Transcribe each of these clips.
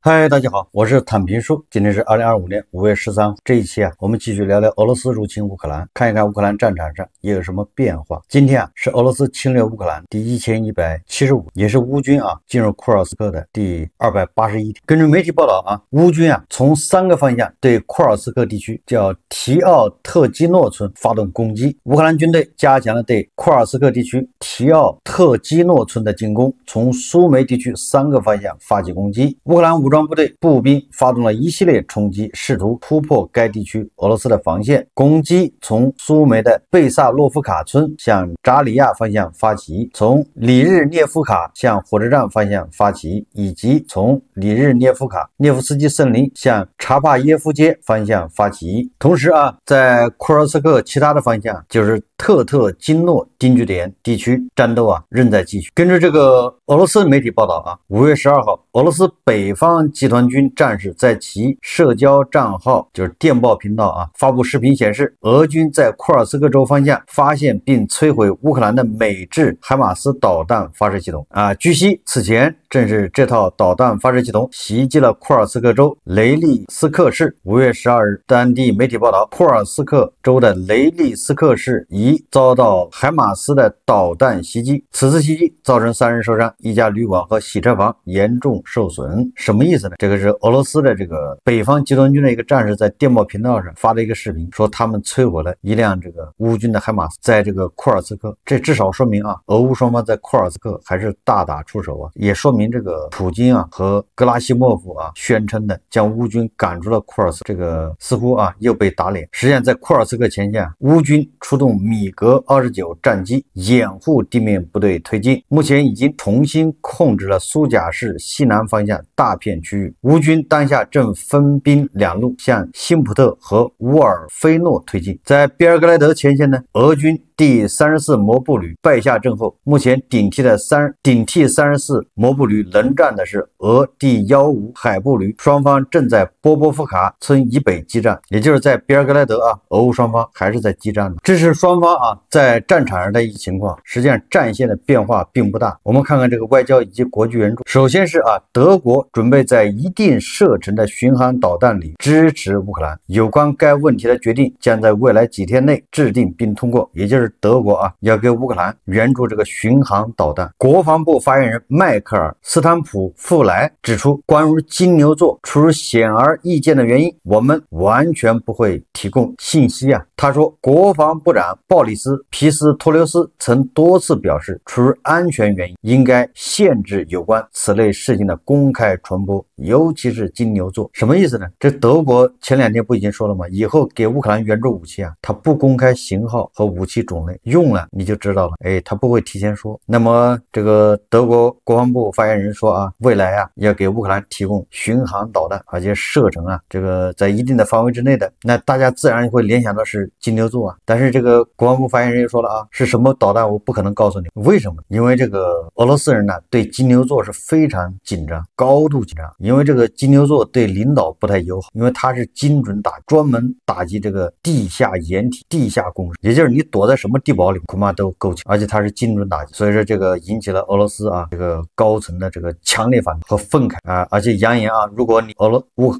嗨，大家好，我是坦平叔。今天是2025年5月13号，这一期我们继续聊聊俄罗斯入侵乌克兰，看一看乌克兰战场上也有什么变化。今天是俄罗斯侵略乌克兰第1175，也是乌军进入库尔斯克的第281天。根据媒体报道乌军从3个方向对库尔斯克地区叫提奥特基诺村发动攻击。乌克兰军队加强了对库尔斯克地区提奥特基诺村的进攻，从苏梅地区3个方向发起攻击。乌克兰武装部队步兵发动了一系列冲击，试图突破该地区俄罗斯的防线。攻击从苏梅的贝萨洛夫卡村向扎里亚方向发起，从里日涅夫卡向火车站方向发起，以及从里日涅夫卡涅夫斯基森林向查帕耶夫街方向发起。同时在库尔斯克其他的方向，就是特特金诺定居点地区战斗仍在继续。根据这个俄罗斯媒体报道5月12号，俄罗斯北方集团军战士在其社交账号，就是电报频道发布视频，显示俄军在库尔斯克州方向发现并摧毁乌克兰的美制海马斯导弹发射系统据悉，此前正是这套导弹发射系统袭击了库尔斯克州雷利斯克市。5月12日，当地媒体报道，库尔斯克州的雷利斯克市已遭到海马斯的导弹袭击，此次袭击造成3人受伤，一家旅馆和洗车房严重受损。什么意思呢？这个是俄罗斯的这个北方集团军的一个战士在电报频道上发的一个视频，说他们摧毁了一辆这个乌军的海马斯在这个库尔斯克。这至少说明俄乌双方在库尔斯克还是大打出手也说明这个普京和格拉西莫夫宣称的将乌军赶出了库尔斯克，这个似乎又被打脸。实际上在库尔斯克前线，乌军出动米格29战机掩护地面部队推进，目前已经重新控制了苏贾市西南方向大片区域。乌军当下正分兵2路向辛普特和乌尔菲诺推进。在别尔格莱德前线呢，俄军第34摩步旅败下阵后，目前顶替34摩步旅能战的是俄第15海步旅，双方正在波波夫卡村以北激战，也就是在别尔格莱德俄乌双方还是在激战。这是双方在战场上的一个情况，实际上战线的变化并不大。我们看看这个外交以及国际援助。首先是德国准备在一定射程的巡航导弹里支持乌克兰，有关该问题的决定将在未来几天内制定并通过，也就是德国要给乌克兰援助这个巡航导弹。国防部发言人迈克尔·斯坦普富莱指出，关于金牛座出于显而易见的原因，我们完全不会提供信息他说，国防部长鲍里斯·皮斯托留斯曾多次表示，出于安全原因，应该限制有关此类事情的公开传播，尤其是金牛座。什么意思呢？这德国前2天不已经说了吗？以后给乌克兰援助武器他不公开型号和武器种类，用了你就知道了，他不会提前说。那么这个德国国防部发言人说未来要给乌克兰提供巡航导弹，而且射程这个在一定的范围之内的，那大家自然会联想到是金牛座但是这个国防部发言人又说了是什么导弹我不可能告诉你。为什么？因为这个俄罗斯人对金牛座是非常紧张，高度紧张，因为这个金牛座对领导不太友好，因为它是精准打，专门打击这个地下掩体、地下工事，也就是你躲在什么地堡里恐怕都够呛，而且它是精准打击，所以说这个引起了俄罗斯这个高层的这个强烈反对和愤慨而且扬言如果你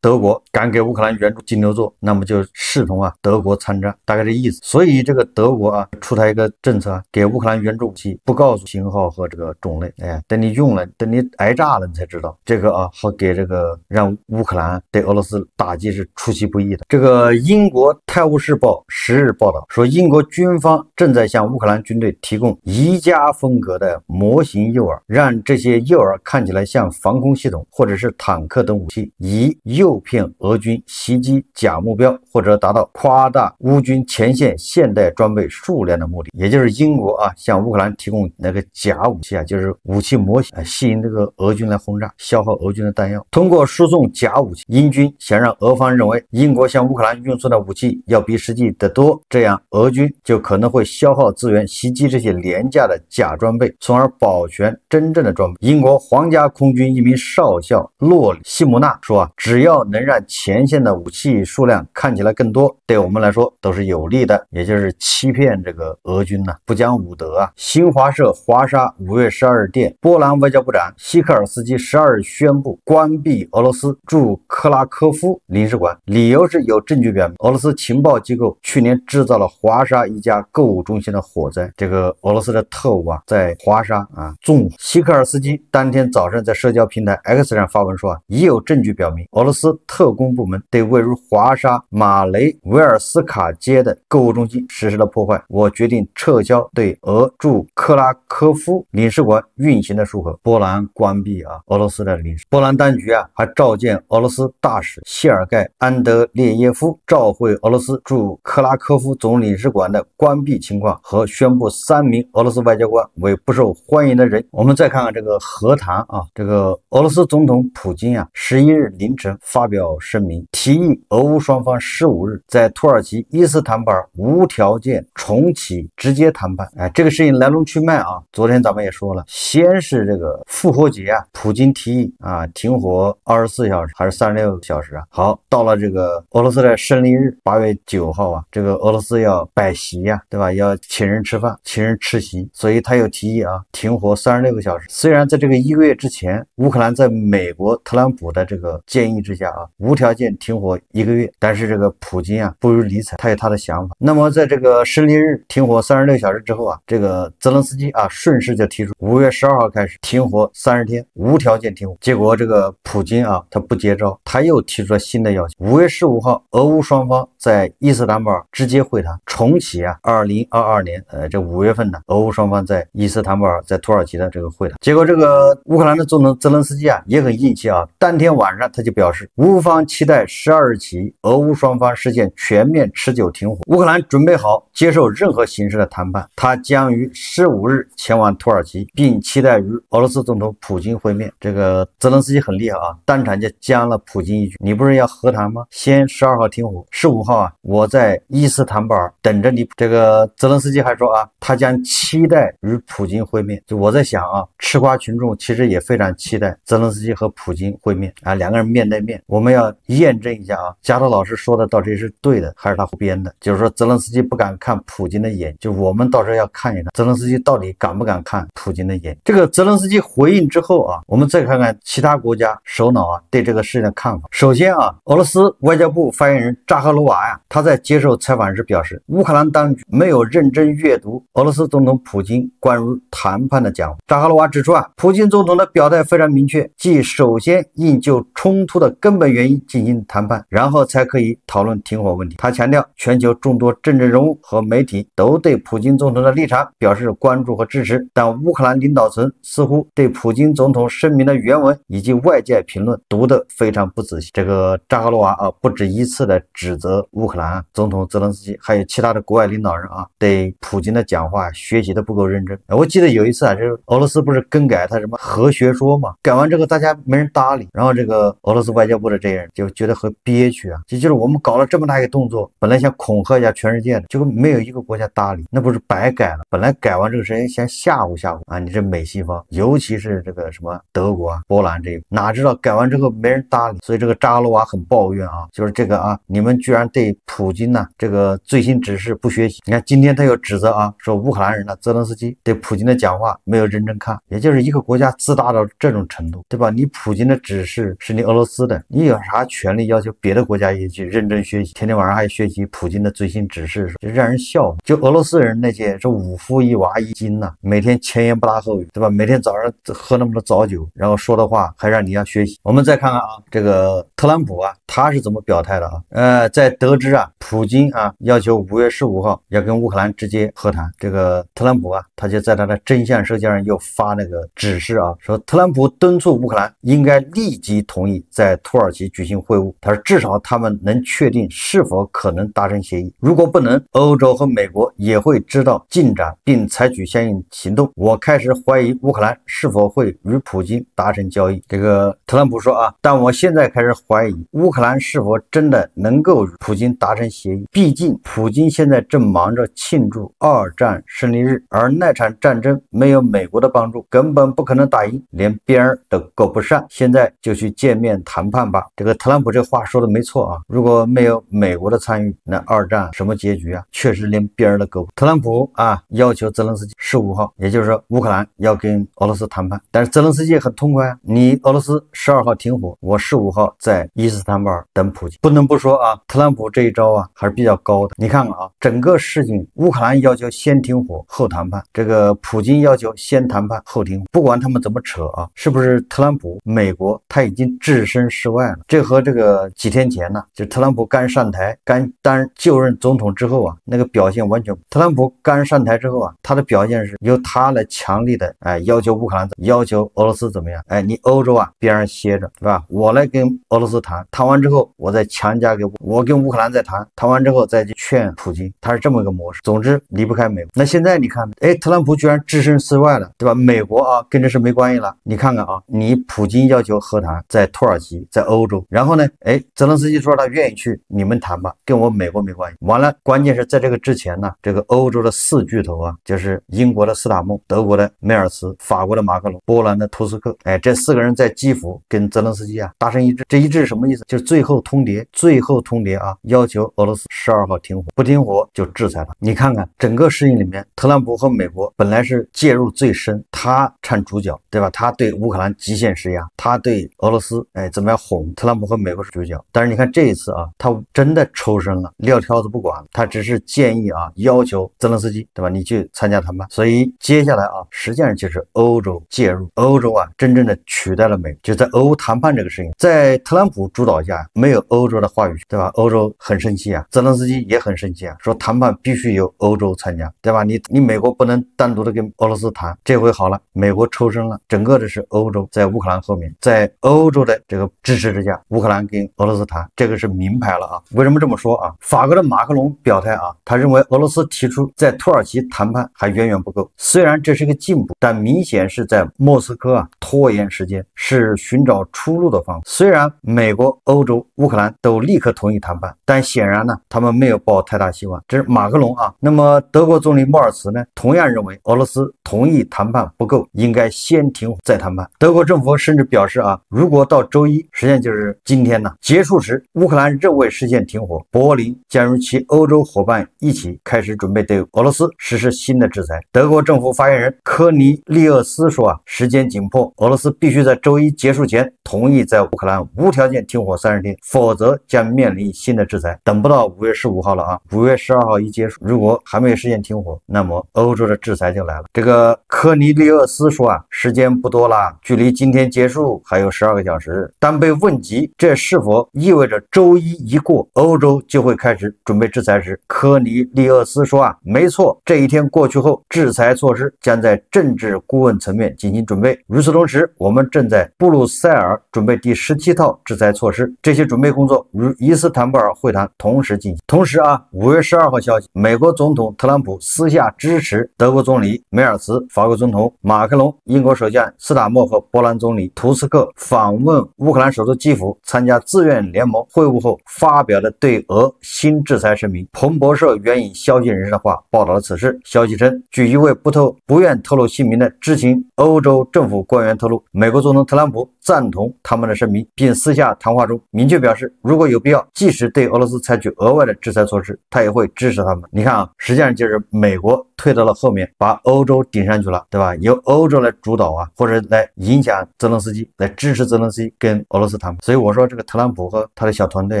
德国敢给乌克兰援助金牛座，那么就视同德国参战，大概这意思。所以这个德国出台一个政策给乌克兰援助武器不告诉型号和这个种类，等你用了，等你挨炸了你才知道。这个好给这个让乌克兰对俄罗斯打击是出其不意的。这个英国《泰晤士报》10日报道说，英国军方正在向乌克兰军队提供宜家风格的模型诱饵，让这些诱饵看起来像防空系统或者是坦克等武器，以诱骗俄军袭击假目标或者达到夸大乌军前线现代装备数量的目的。也就是英国向乌克兰提供那个假武器就是武器模型吸引这个俄军来轰炸，消耗俄军的弹药。通过输送假武器，英军想让俄方认为英国向乌克兰运送的武器要比实际的多，这样俄军就可能会会消耗资源袭击这些廉价的假装备，从而保全真正的装备。英国皇家空军一名少校洛里·西姆纳说只要能让前线的武器数量看起来更多，对我们来说都是有利的，也就是欺骗这个俄军不讲武德啊。新华社华沙5月12日电，波兰外交部长希克尔斯基12日宣布关闭俄罗斯驻克拉科夫领事馆，理由是有证据表明俄罗斯情报机构去年制造了华沙一家购物中心的火灾。这个俄罗斯的特务在华沙纵火。希克尔斯基当天早上在社交平台 X 上发文说已有证据表明俄罗斯特工部门对位于华沙马雷维尔斯卡街的购物中心实施了破坏，我决定撤销对俄驻克拉科夫领事馆运行的书核。波兰关闭俄罗斯的领事。波兰当局还召见俄罗斯大使谢尔盖·安德烈耶夫，照会俄罗斯驻克拉科夫总领事馆的关闭情况和宣布3名俄罗斯外交官为不受欢迎的人。我们再看看这个和谈这个俄罗斯总统普京11日凌晨发表声明，提议俄乌双方15日在土耳其伊斯坦布尔无条件重启直接谈判。这个事情来龙去脉昨天咱们也说了，先是这个复活节普京提议停火24小时还是36小时好，到了这个俄罗斯的胜利日8月9号这个俄罗斯要摆席对吧？要请人吃饭，请人吃席，所以他又提议停火36个小时。虽然在这个1个月之前，乌克兰在美国特朗普的这个建议之下无条件停火1个月，但是这个普京不予理睬，他有他的想法。那么在这个胜利日停火36小时之后这个泽连斯基顺势就提出5月12号开始停火30天，无条件停火。结果这个普京他不接招，他又提出了新的要求。5月15号，俄乌双方在伊斯坦布尔直接会谈，重启2022年这5月份俄乌双方在伊斯坦布尔在土耳其的这个会谈。结果这个乌克兰的总统泽连斯基也很硬气当天晚上他就表示，乌方期待12日起俄乌双方实现全面持久停火，乌克兰准备好接受任何形式的谈判，他将于15日前往土耳其，并期待与俄罗斯总统普京会面。这个泽连斯基很厉害当场就将了普京一句，你不是要和谈吗？先12号停火，15号我在伊斯坦布尔等着你。这个泽连斯基还说他将期待与普京会面。就我在想吃瓜群众其实也非常期待泽连斯基和普京会面两个人面对面。我们要验证一下加特老师说的到底是对的还是他胡编的。就是说泽连斯基不敢看普京的眼，就我们到时候要看一看泽连斯基到底敢不敢看普京的眼。这个泽连斯基回应之后我们再看看其他国家首脑对这个事情的看法。首先俄罗斯外交部发言人扎哈罗娃他在接受采访时表示，乌克兰当局没有认真阅读俄罗斯总统普京关于谈判的讲话。扎哈罗娃指出普京总统的表态非常明确，即首先应就冲突的根本原因进行谈判，然后才可以讨论停火问题。他强调，全球众多政治人物和媒体都对普京总统的立场表示关注和支持，但乌克兰领导层似乎对普京总统声明的原文以及外界评论读得非常不仔细。这个扎哈罗娃不止一次的指责乌克兰总统泽连斯基还有其他的国外领导人对普京的讲话学习的不够认真。我记得有一次就是俄罗斯不是更改他什么核学说嘛，改完这个大家没人搭理，然后这个俄罗斯外交部的这些人就觉得很憋屈就是我们搞了这么大一个动作，本来想恐吓一下全世界的，结果没有一个国家搭理，那不是白改了？本来改完这个时间想吓唬吓唬你这美西方，尤其是这个什么德国波兰这个，哪知道改完之后没人搭理，所以这个扎哈罗娃很抱怨就是这个你们居然对普京这个最新指示不学习。你看今天他又指责说乌克兰人泽连斯基对普京的讲话没有认真看，也就是一个国家自大到这种程度，对吧？你普京的指示是你俄罗斯的，你有啥权利要求别的国家也去认真学习？天天晚上还学习普京的最新指示，就让人笑。就俄罗斯人那些是五夫一娃一金每天前言不搭后语，对吧？每天早上喝那么多早酒，然后说的话还让你要学习。我们再看看这个特朗普他是怎么表态的在得知普京要求5月15号要跟乌克兰直接和谈，这个特朗普他就在他的真相社交上又发那个指示说特朗普敦促乌克兰应该立即同意在土耳其举行会晤，他说至少他们能确定是否可能达成协议，如果不能，欧洲和美国也会知道进展并采取相应行动。我开始怀疑乌克兰是否会与普京达成交易。这个特朗普说但我现在开始怀疑乌克兰是否真的能够与普京达成协议。毕竟普京现在正忙着庆祝二战胜利日，而那场战争没有美国的帮助，根本不可能打赢，连边儿都够不上。现在就去见面谈判吧。这个特朗普这话说的没错啊，如果没有美国的参与，那二战什么结局啊？确实连边儿都够不。特朗普啊，要求泽连斯基15号，也就是说乌克兰要跟俄罗斯谈判，但是泽连斯基很痛快啊，你俄罗斯12号停火，我15号在伊斯坦布尔等普京。不能不说啊，特朗普这一招啊还是比较高的。你看看啊，整个事情乌克兰要求先停火后谈判，这个普京要求先谈判后停火，不管他们怎么扯啊，是不是特朗普美国他已经置身事外了？这和这个几天前呢，就特朗普刚上台刚担就任总统之后啊，那个表现完全特朗普刚上台之后啊，他的表现是由他来强力的要求乌克兰，要求俄罗斯怎么样？你欧洲啊边上歇着，对吧？我来跟俄罗斯谈，谈完之后我再强加给我跟乌克兰再谈，谈完之后再去劝普京，他是这么一个模式。总之离不开美国。那现在你看，特朗普居然置身事外了，对吧？美国啊跟这事没关系了。你看看啊，你普京要求和谈在土耳其，在欧洲，然后呢，泽连斯基说他愿意去，你们谈吧，跟我美国没关系。完了，关键是在这个之前呢，这个欧洲的4巨头啊，就是英国的斯塔默、德国的梅尔茨、法国的马克龙、波兰的图斯克，这4个人在基辅跟泽连斯基啊达成一致。这一致什么意思？就是最后通牒啊，要求俄罗斯12号停火，不停火就制裁他。你看看整个事情里面，特朗普和美国本来是介入最深，他唱主角，对吧？他对乌克兰极限施压，他对俄罗斯怎么样哄特朗普和美国是主角。但是你看这一次啊，他真的抽身了，撂挑子不管了，他只是建议啊，要求泽连斯基，对吧？你去参加谈判。所以接下来啊，实际上就是欧洲介入，欧洲啊真正的取代了美国，就在俄乌谈判这个事情，在特朗普主导下，没有欧洲的话语权，对吧？欧洲很生气啊，泽连斯基也很生气啊，说谈判必须由欧洲参加，对吧？你美国不能单独的跟俄罗斯谈。这回好了，美国抽身了，整个的是欧洲在乌克兰后面，在欧洲的这个支持之下，乌克兰跟俄罗斯谈，这个是明牌了啊。为什么这么说啊？法国的马克龙表态啊，他认为俄罗斯提出在土耳其谈判还远远不够，虽然这是个进步，但明显是在莫斯科啊拖延时间，是寻找出路的方法。虽然美国、欧洲、乌克兰都立刻同意谈判，但显然呢，他们没有抱太大希望。这是马克龙啊。那么德国总理莫尔茨呢，同样认为俄罗斯同意谈判不够，应该先停火再谈判。德国政府甚至表示啊，如果到周一，实际上就是今天呢结束时，乌克兰仍未实现停火，柏林将与其欧洲伙伴一起开始准备对俄罗斯实施新的制裁。德国政府发言人科尼利厄斯说啊，时间紧迫，俄罗斯必须在周一结束前同意在乌克兰无条件停火30天，否则将面临新的制裁。等不到5月15号了啊，5月12号一结束，如果还没有实现停火，那么欧洲的制裁就来了。这个科尼利厄斯说啊，时间不多了，距离今天结束还有12个小时。当被问及这是否意味着周一一过，欧洲就会开始准备制裁时，科尼利厄斯说啊，没错，这一天过去后，制裁措施将在政治顾问层面进行准备。与此同时，我们正在布鲁塞尔准备第17套制裁措施，这些准备工作与伊斯坦布尔会谈同时进行。同时啊，5月12号消息，美国总统特朗普私下支持德国总理梅尔茨、法国总统马克龙、英国首相斯塔默和波兰总理图斯克访问乌克兰首都基辅，参加自愿联盟会晤后发表的对俄新制裁声明。彭博社援引消息人士的话报道了此事。消息称，据一位不愿透露姓名的知情欧洲政府官员透露，美国总统特朗普赞同他们的声明，并私下谈话中明确表示，如果有必要，即使对俄罗斯采取额外的制裁措施，他也会支持他们。你看啊，实际上就是美国推到了后面，把欧洲顶上去了，对吧？由欧洲来主导啊，或者来影响泽连斯基，来支持泽连斯基跟俄罗斯谈判。所以我说这个特朗普和他的小团队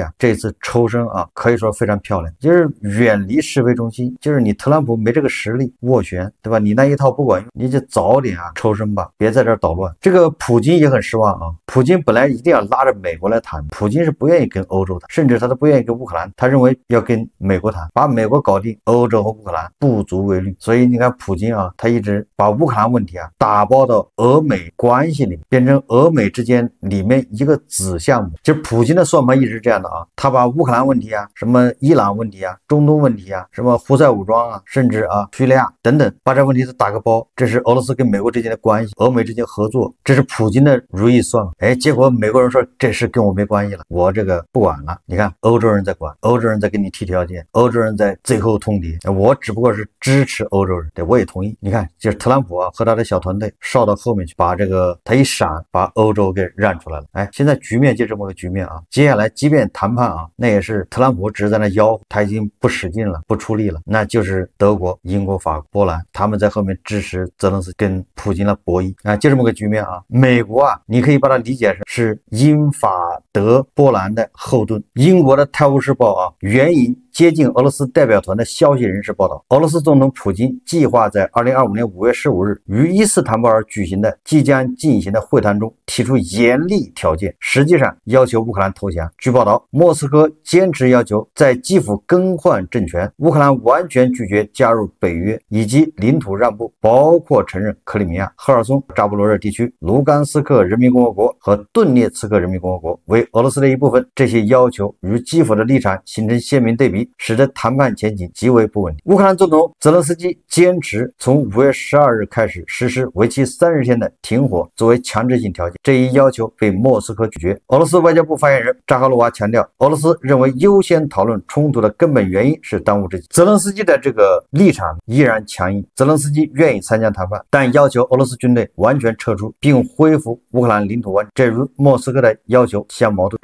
啊，这次抽身啊，可以说非常漂亮，就是远离是非中心，就是你特朗普没这个实力斡旋，对吧？你那一套不管用，你就早点啊抽身吧，别在这儿捣乱。这个普京也很失望啊，普京本来一定要拉着美国来谈，普京是不愿意跟欧洲谈，甚至他都不愿意跟乌克兰，他认为要跟美国谈，把美国搞定，欧洲和乌克兰不足为虑。所以你看普京啊，他一直把乌克兰问题啊打包到俄美关系里，变成俄美之间里面一个子项目。就普京的算盘一直这样的啊，他把乌克兰问题啊、什么伊朗问题啊、中东问题啊、什么胡塞武装啊，甚至叙利亚等等，把这问题都打个包。这是俄罗斯跟美国之间的关系，俄美之间合作，这是普京的如意算盘。结果美国人说这事跟我没关系了，我这个不管了。你看欧洲人在管，欧洲人在给你提条件，欧洲人在最后通牒，我只不过是支持欧洲人，对，我也同意。你看就是特朗普啊和他的小团队烧到后面去，把这个他一闪，把欧洲给让出来了。现在局面就这么个局面啊。接下来即便谈判啊，那也是特朗普只是在那吆喝，他已经不使劲了，不出力了，那就是德国、英国、法国、波兰他们在后面支持泽连斯基跟普京的博弈啊，就这么个局面啊。美国啊，你可以把它理解成是英法德波兰的后盾。英国的《泰晤士报》啊，援引接近俄罗斯代表团的消息人士报道，俄罗斯总统普京计划在2025年5月15日于伊斯坦布尔举行的即将进行的会谈中提出严厉条件，实际上要求乌克兰投降。据报道，莫斯科坚持要求在基辅更换政权，乌克兰完全拒绝加入北约，以及领土让步，包括承认克里米亚、赫尔松、扎波罗热地区、卢甘斯克人民共和国和顿涅茨克人民共和国为俄罗斯的一部分。这些要求与基辅的立场形成鲜明对比，使得谈判前景极为不稳定。乌克兰总统泽连斯基坚持从5月12日开始实施为期30天的停火作为强制性条件，这一要求被莫斯科拒绝。俄罗斯外交部发言人扎哈罗娃强调，俄罗斯认为优先讨论冲突的根本原因是当务之急。泽连斯基的这个立场依然强硬，泽连斯基愿意参加谈判，但要求俄罗斯军队完全撤出并恢复乌克兰领土完整，这与莫斯科的要求相矛盾。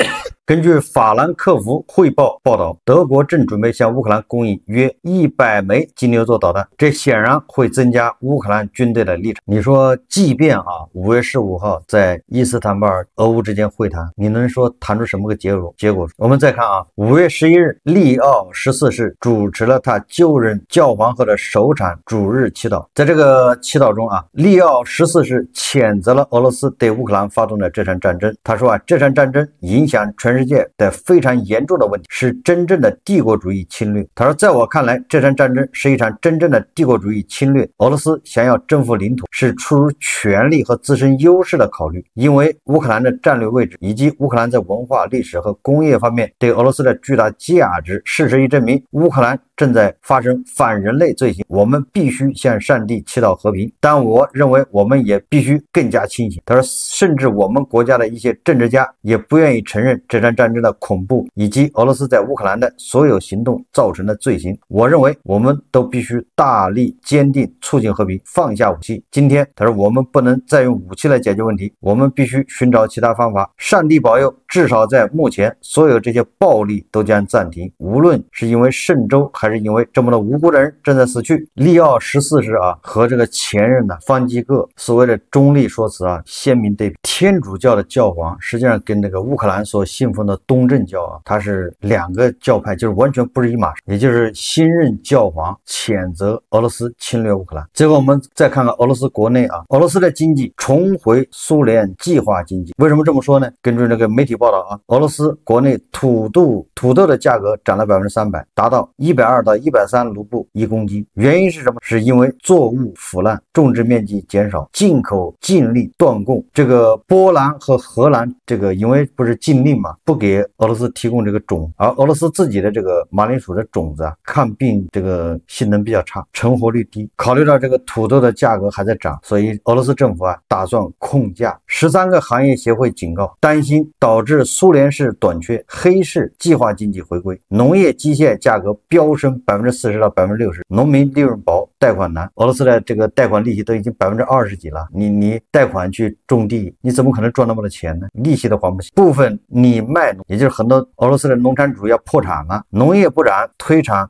根据法兰克福汇报报道，德国正准备向乌克兰供应约100枚金牛座导弹，这显然会增加乌克兰军队的立场。你说，即便5月15号在伊斯坦布尔俄乌之间会谈，你能说谈出什么个结果？我们再看5月11日，利奥14世主持了他就任教皇后的首场主日祈祷。在这个祈祷中利奥14世谴责了俄罗斯对乌克兰发动的这场战争。他说这场战争影响全世界的非常严重的问题，是真正的帝国主义侵略。他说，在我看来，这场战争是一场真正的帝国主义侵略。俄罗斯想要征服领土，是出于权力和自身优势的考虑，因为乌克兰的战略位置以及乌克兰在文化、历史和工业方面对俄罗斯的巨大价值。事实已证明，乌克兰正在发生反人类罪行，我们必须向上帝祈祷和平，但我认为我们也必须更加清醒。他说，甚至我们国家的一些政治家也不愿意承认这场战争的恐怖以及俄罗斯在乌克兰的所有行动造成的罪行。我认为我们都必须大力坚定促进和平，放下武器。今天他说，我们不能再用武器来解决问题，我们必须寻找其他方法。上帝保佑，至少在目前，所有这些暴力都将暂停，无论是因为圣周还是因为这么多无辜的人正在死去。利奥14世和这个前任方济各所谓的中立说辞鲜明对比。天主教的教皇实际上跟这个乌克兰所信奉的东正教它是两个教派，就是完全不是一码事。也就是新任教皇谴责俄罗斯侵略乌克兰。最后我们再看看俄罗斯国内俄罗斯的经济重回苏联计划经济。为什么这么说呢？根据这个媒体报道俄罗斯国内土豆的价格涨了300%，达到120到130卢布1公斤。原因是什么？是因为作物腐烂，种植面积减少，进口禁令断供。这个波兰和荷兰这个因为不是禁令嘛，不给俄罗斯提供这个种，而俄罗斯自己的这个马铃薯的种子抗病这个性能比较差，成活率低。考虑到这个土豆的价格还在涨，所以俄罗斯政府打算控价。13个行业协会警告，担心导致苏联式短缺、黑市计划经济回归，农业机械价格飙升40%到60%，农民利润薄，贷款难。俄罗斯的这个贷款利息都已经20%几了，你贷款去种地，你怎么可能赚那么多钱呢？利息都还不起。部分你卖，也就是很多俄罗斯的农产主要破产了，农业部长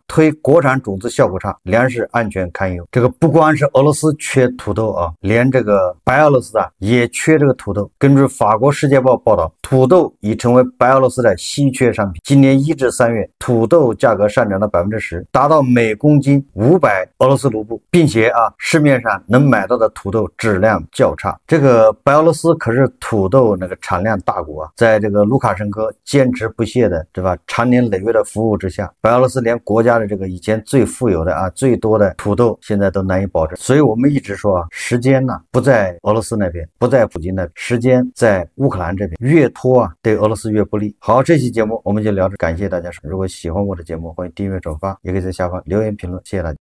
推国产种子效果差，粮食安全堪忧。这个不光是俄罗斯缺土豆连这个白俄罗斯也缺这个土豆。根据法国《世界报》报道，土豆已成为白俄罗斯的稀缺商品。今年1至3月，土豆价格上涨了10%，达到每公斤500俄罗斯卢布，并且市面上能买到的土豆质量较差。这个白俄罗斯可是土豆那个产量大国在这个卢卡申哥坚持不懈的，对吧？长年累月的服务之下，白俄罗斯连国家的这个以前最富有的最多的土豆现在都难以保证。所以我们一直说时间呢不在俄罗斯那边，不在普京那边，时间在乌克兰这边，越拖对俄罗斯越不利。好，这期节目我们就聊着，感谢大家。如果喜欢我的节目，欢迎订阅转发，也可以在下方留言评论，谢谢大家。